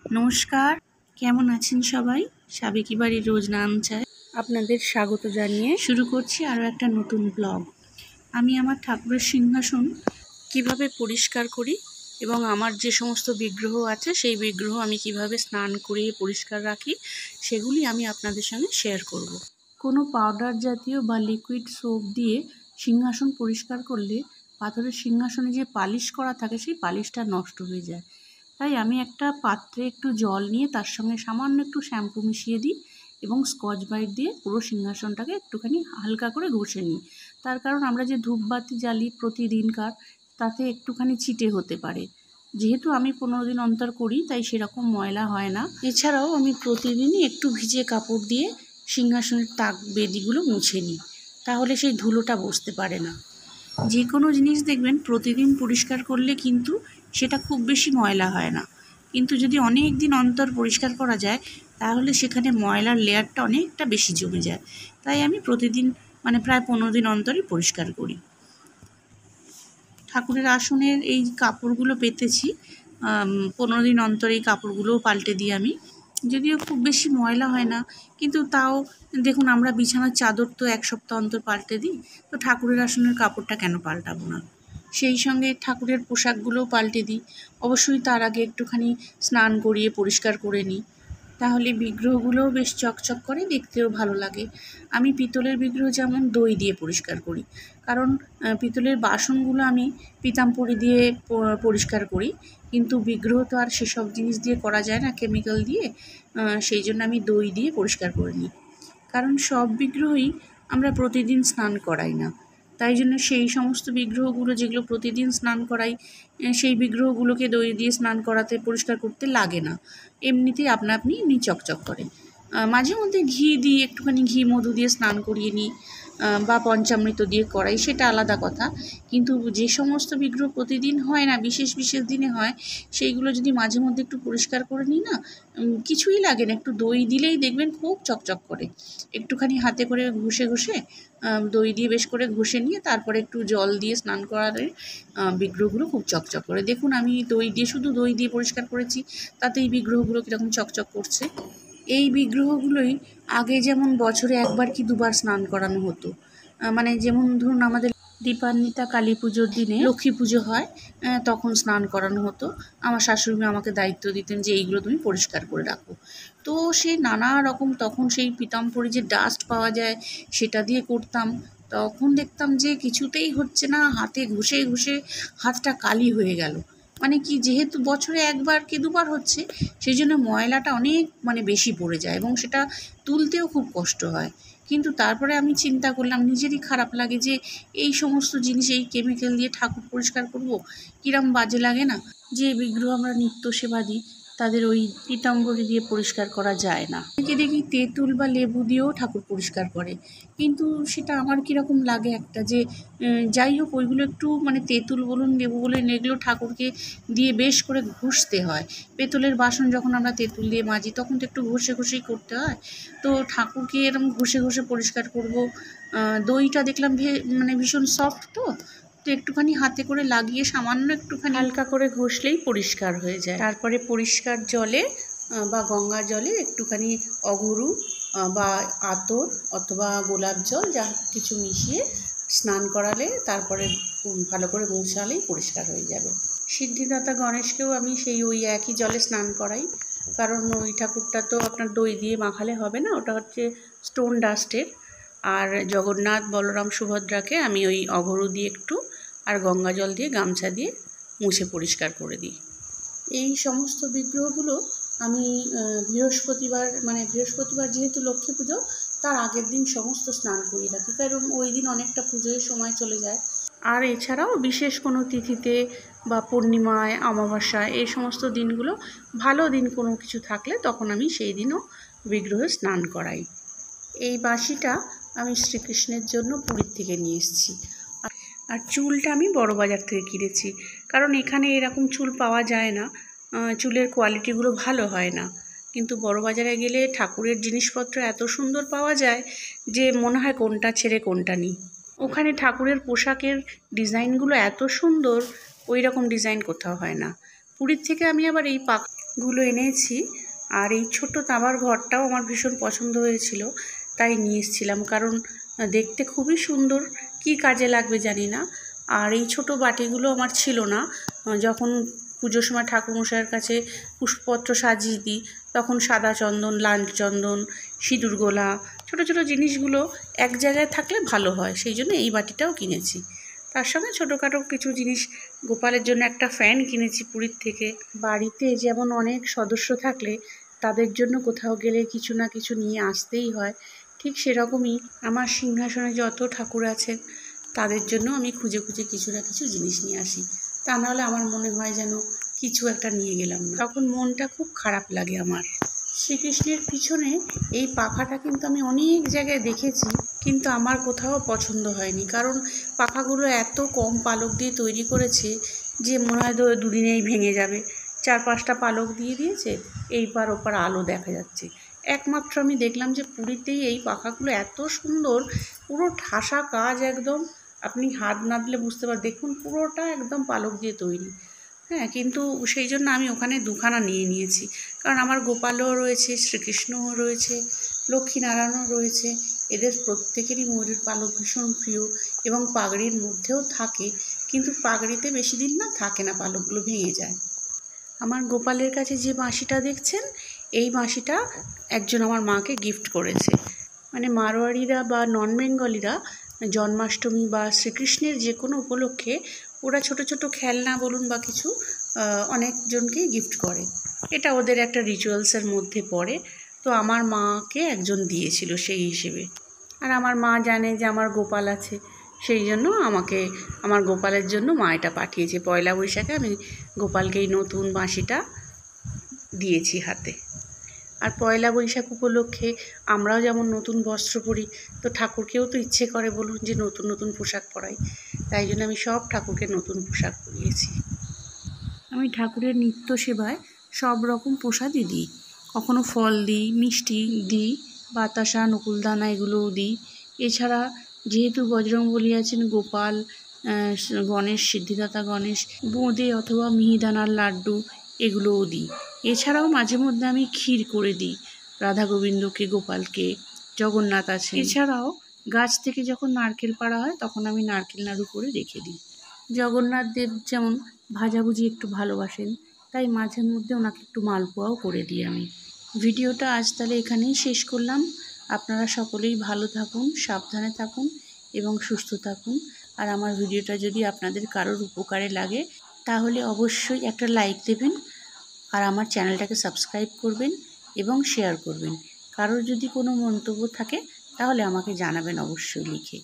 নমস্কার, কেমন আছেন সবাই? সাবেকি বাড়ির রোজ নাম চায় আপনাদের স্বাগত জানিয়ে শুরু করছি আরও একটা নতুন ব্লগ। আমি আমার ঠাকুরের সিংহাসন কিভাবে পরিষ্কার করি এবং আমার যে সমস্ত বিগ্রহ আছে সেই বিগ্রহ আমি কিভাবে স্নান করিয়ে পরিষ্কার রাখি সেগুলি আমি আপনাদের সঙ্গে শেয়ার করব। কোনো পাউডার জাতীয় বা লিকুইড সোপ দিয়ে সিংহাসন পরিষ্কার করলে পাথরের সিংহাসনে যে পালিশ করা থাকে সেই পালিশটা নষ্ট হয়ে যায়। তাই আমি একটা পাত্রে একটু জল নিয়ে তার সঙ্গে সামান্য একটু শ্যাম্পু মিশিয়ে দিই এবং স্কচ ব্রাইট দিয়ে পুরো সিংহাসনটাকে একটুখানি হালকা করে ঘষে নিই। তার কারণ আমরা যে ধূপবাতি জ্বালি প্রতিদিনকার, তাতে একটুখানি ছিটে হতে পারে। যেহেতু আমি 15 দিন অন্তর করি তাই সেরকম ময়লা হয় না। এছাড়াও আমি প্রতিদিনই একটু ভিজে কাপড় দিয়ে সিংহাসনের তাক বেদিগুলো মুছে নিই, তাহলে সেই ধুলোটা বসতে পারে না। যে কোনো জিনিস দেখবেন প্রতিদিন পরিষ্কার করলে কিন্তু সেটা খুব বেশি ময়লা হয় না, কিন্তু যদি অনেক দিন অন্তর পরিষ্কার করা যায় তাহলে সেখানে ময়লার লেয়ারটা অনেকটা বেশি জমে যায়। তাই আমি প্রতিদিন প্রায় 15 দিন অন্তরই পরিষ্কার করি। ঠাকুরের আসনের এই কাপড়গুলো পেতেছি, 15 দিন অন্তর এই কাপড়গুলোও পাল্টে দিই আমি। যদিও খুব বেশি ময়লা হয় না, কিন্তু তাও দেখুন আমরা বিছানার চাদর তো 1 সপ্তাহ অন্তর পাল্টে দিই, তো ঠাকুরের আসনের কাপড়টা কেন পাল্টাবো না। সেই সঙ্গে ঠাকুরের পোশাকগুলোও পাল্টে দিই। অবশ্যই তার আগে একটুখানি স্নান করিয়ে পরিষ্কার করে নিই, তাহলে বিগ্রহগুলোও বেশ চকচক করে, দেখতেও ভালো লাগে। আমি পিতলের বিগ্রহ যেমন দই দিয়ে পরিষ্কার করি, কারণ পিতলের বাসনগুলো আমি পিতাম্বরী দিয়ে পরিষ্কার করি, কিন্তু বিগ্রহ তো আর সেসব জিনিস দিয়ে করা যায় না, কেমিক্যাল দিয়ে। সেই জন্য আমি দই দিয়ে পরিষ্কার করে নিই, কারণ সব বিগ্রহই আমরা প্রতিদিন স্নান করাই না। তাই জন্য সেই সমস্ত বিগ্রহগুলো যেগুলো প্রতিদিন স্নান করাই, সেই বিগ্রহগুলোকে দই দিয়ে স্নান করাতে পরিষ্কার করতে লাগে না, এমনিতেই আপনি এমনি চকচক করে। মাঝে মধ্যে ঘি দিয়ে একটুখানি ঘি মধু দিয়ে স্নান করিয়ে নিই, বা পঞ্চামৃত দিয়ে করাই, সেটা আলাদা কথা। কিন্তু যে সমস্ত বিগ্রহ প্রতিদিন হয় না, বিশেষ বিশেষ দিনে হয়, সেইগুলো যদি মাঝে মধ্যে একটু পরিষ্কার করে নিই না, কিছুই লাগে না, একটু দই দিলেই দেখবেন খুব চকচক করে। একটুখানি হাতে করে ঘষে ঘষে দই দিয়ে বেশ করে ঘষে নিয়ে তারপরে একটু জল দিয়ে স্নান করালে বিগ্রহগুলো খুব চকচক করে। দেখুন আমি শুধু দই দিয়ে পরিষ্কার করেছি, তাতে এই বিগ্রহগুলো কীরকম চকচক করছে। এই বিগ্রহগুলোই আগে যেমন বছরে 1 বার কি 2 বার স্নান করানো হতো। যেমন ধরুন আমাদের দীপান্বিতা কালী পুজোর দিনে লক্ষ্মী পুজো হয়, তখন স্নান করানো হতো। আমার শাশুড়ি আমাকে দায়িত্ব দিতেন যে এইগুলো তুমি পরিষ্কার করে রাখো। তো সেই নানা রকম তখন সেই পিতাম্বরী যে ডাস্ট পাওয়া যায় সেটা দিয়ে করতাম। তখন দেখতাম যে কিছুতেই হচ্ছে না, হাতে ঘষে ঘষে হাতটা কালি হয়ে গেল। যেহেতু বছরে 1 বার কি 2 বার হচ্ছে, সেই জন্য ময়লাটা অনেক বেশি পড়ে যায় এবং সেটা তুলতেও খুব কষ্ট হয়। কিন্তু তারপরে আমি চিন্তা করলাম, নিজেরই খারাপ লাগে যে এই সমস্ত জিনিস এই কেমিক্যাল দিয়ে ঠাকুর পরিষ্কার করব, কিরম বাজে লাগে না। যে বিগ্রহ আমরা নিত্য সেবা দিই তাদের ওই পীতাম্বরী দিয়ে পরিষ্কার করা যায় না। অনেকে দেখি তেঁতুল বা লেবু দিয়েও ঠাকুর পরিষ্কার করে, কিন্তু সেটা আমার কীরকম লাগে একটা যে যাই হোক ওইগুলো একটু তেঁতুল বলুন লেবু বলুন এগুলো ঠাকুরকে দিয়ে বেশ করে ঘষতে হয়। পেতলের বাসন যখন আমরা তেঁতুল দিয়ে মাজি তখন তো একটু ঘষে ঘষেই করতে হয়, তো ঠাকুরকে এরকম ঘষে ঘষে পরিষ্কার করব। দইটা দেখলাম ভীষণ সফট, তো একটুখানি হাতে করে লাগিয়ে সামান্য একটুখানি হালকা করে ঘষলেই পরিষ্কার হয়ে যায়। তারপরে পরিষ্কার জলে বা গঙ্গা জলে একটুখানি অঘরু বা আতর অথবা গোলাপ জল যা কিছু মিশিয়ে স্নান করালে তারপরে ভালো করে মুছালেই পরিষ্কার হয়ে যাবে। সিদ্ধিদাতা গণেশকেও আমি ওই একই জলে স্নান করাই, কারণ ওই ঠাকুরটা তো আপনার দই দিয়ে মাখালে হবে না, ওটা হচ্ছে স্টোন ডাস্টের। আর জগন্নাথ বলরাম সুভদ্রাকে আমি ওই অঘরু দিয়ে একটু আর গঙ্গা জল দিয়ে গামছা দিয়ে মুছে পরিষ্কার করে দিই। এই সমস্ত বিগ্রহগুলো আমি বৃহস্পতিবার যেহেতু লক্ষ্মী পুজো, তার আগের দিন সমস্ত স্নান করিয়ে রাখি, কারণ ওই দিন অনেকটা পুজোয় সময় চলে যায়। আর এছাড়াও বিশেষ কোনো তিথিতে বা পূর্ণিমায় অমাবস্যায় এই সমস্ত দিনগুলো ভালো দিন কোনো কিছু থাকলে তখন আমি সেই দিনও বিগ্রহে স্নান করাই। এই বাঁশিটা আমি শ্রীকৃষ্ণের জন্য পুরীর থেকে নিয়ে এসেছি। আর চুলটা আমি বড়বাজার থেকে কিনেছি, কারণ এখানে এরকম চুল পাওয়া যায় না, চুলের কোয়ালিটিগুলো ভালো হয় না। কিন্তু বড়বাজারে গেলে ঠাকুরের জিনিসপত্র এত সুন্দর পাওয়া যায় যে মনে হয় কোনটা ছেড়ে কোনটা নিই। ওখানে ঠাকুরের পোশাকের ডিজাইনগুলো এত সুন্দর, ওই রকম ডিজাইন কোথাও হয় না। পুরীর থেকে আমি আবার এই গুলো এনেছি। আর এই ছোট তামার ঘরটাও আমার ভীষণ পছন্দ হয়েছিল, তাই নিয়ে এসেছিলাম, কারণ দেখতে খুবই সুন্দর, কি কাজে লাগবে জানি না। আর এই ছোট বাটিগুলো আমার ছিল না, যখন পুজোর সময় ঠাকুরমশাইয়ের কাছে পুষ্পপত্র সাজিয়ে দিই তখন সাদা চন্দন, লাল চন্দন, সিঁদুর গোলা, ছোটো ছোটো জিনিসগুলো এক জায়গায় থাকলে ভালো হয়, সেই জন্য এই বাটিটাও কিনেছি। তার সঙ্গে ছোটোখাটো কিছু জিনিস, গোপালের জন্য একটা ফ্যান কিনেছি পুরীর থেকে। বাড়িতে যেমন অনেক সদস্য থাকলে তাদের জন্য কোথাও গেলে কিছু না কিছু নিয়ে আসতেই হয়, ঠিক সেরকমই আমার সিংহাসনে যত ঠাকুর আছেন তাদের জন্য আমি খুঁজে খুঁজে কিছু না কিছু জিনিস নিয়ে আসি। তা নাহলে আমার মনে হয় যেন কিছু একটা নিয়ে গেলাম না, তখন মনটা খুব খারাপ লাগে আমার। শ্রীকৃষ্ণের পিছনে এই পাখাটা কিন্তু আমি অনেক জায়গায় দেখেছি, কিন্তু আমার কোথাও পছন্দ হয়নি, কারণ পাখাগুলো এত কম পালক দিয়ে তৈরি করেছে যে মনে হয় দুদিনেই ভেঙে যাবে। 4-5টা পালক দিয়ে দিয়েছে, এই পার ওপার আলো দেখা যাচ্ছে। একমাত্র আমি দেখলাম যে পুরীতেই এই পাখাগুলো এত সুন্দর, পুরো ঠাসা কাজ একদম, আপনি হাত না দিলে বুঝতে পারবেন, দেখুন পুরোটা একদম পালক দিয়ে তৈরি। হ্যাঁ, কিন্তু সেই জন্য আমি ওখানে দুখানা নিয়ে নিয়েছি, কারণ আমার গোপালও রয়েছে, শ্রীকৃষ্ণও রয়েছে, লক্ষ্মীনারায়ণও রয়েছে, এদের প্রত্যেকেরই ময়ূরের পালক ভীষণ প্রিয় এবং পাগড়ির মধ্যেও থাকে, কিন্তু পাগড়িতে বেশি দিন না থাকে না, পালকগুলো ভেঙে যায়। আমার গোপালের কাছে যে বাঁশিটা দেখছেন, এই বাঁশিটা একজন আমার মাকে গিফট করেছে। মানে মারোয়াড়িরা বা নন বেঙ্গলিরা জন্মাষ্টমী বা শ্রীকৃষ্ণের যে কোনো উপলক্ষে ওরা ছোট ছোট খেলনা বলুন বা কিছু অনেকজনকেই গিফট করে, এটা ওদের একটা রিচুয়ালসের মধ্যে পড়ে। তো আমার মাকে একজন দিয়েছিল সেই হিসেবে, আর আমার মা জানে যে আমার গোপাল আছে, সেই জন্য আমাকে আমার গোপালের জন্য মা এটা পাঠিয়েছে। পয়লা বৈশাখে আমি গোপালকে এই নতুন বাঁশিটা দিয়েছি হাতে। আর পয়লা বৈশাখ উপলক্ষে আমরাও যেমন নতুন বস্ত্র পরি, তো ঠাকুরকেও তো ইচ্ছে করে বলুন যে নতুন নতুন পোশাক পরাই, তাই জন্য আমি সব ঠাকুরকে নতুন পোশাক পরিয়েছি। আমি ঠাকুরের নিত্য সেবায় সব রকম প্রসাদই দিই, কখনো ফল দিই, মিষ্টি দিই, বাতাসা, নকুলদানা এগুলোও দিই। এছাড়া যেহেতু বজরংবলী আছেন, গোপাল, গণেশ, সিদ্ধিদাতা গণেশ, বোঁদে অথবা মিহিদানার লাড্ডু এগুলোও দিই। এছাড়াও মাঝে মধ্যে আমি ক্ষীর করে দিই রাধা গোবিন্দকে, গোপালকে, জগন্নাথ আছে। এছাড়াও গাছ থেকে যখন নারকেল পাড়া হয় তখন আমি নারকেল নাড়ু করে রেখে দিই। জগন্নাথ দেব যেমন ভাজাভুজি একটু ভালোবাসেন, তাই মাঝে মধ্যে ওনাকে একটু মালপোয়াও করে দিই আমি। ভিডিওটা আজ তাহলে এখানেই শেষ করলাম। আপনারা সকলেই ভালো থাকুন, সাবধানে থাকুন এবং সুস্থ থাকুন। আর আমার ভিডিওটা যদি আপনাদের কারোর উপকারে লাগে তাহলে অবশ্যই একটা লাইক দেবেন, আর আমার চ্যানেলটাকে সাবস্ক্রাইব করবেন এবং শেয়ার করবেন। কারোর যদি কোনো মন্তব্য থাকে তাহলে আমাকে জানাবেন অবশ্যই লিখে।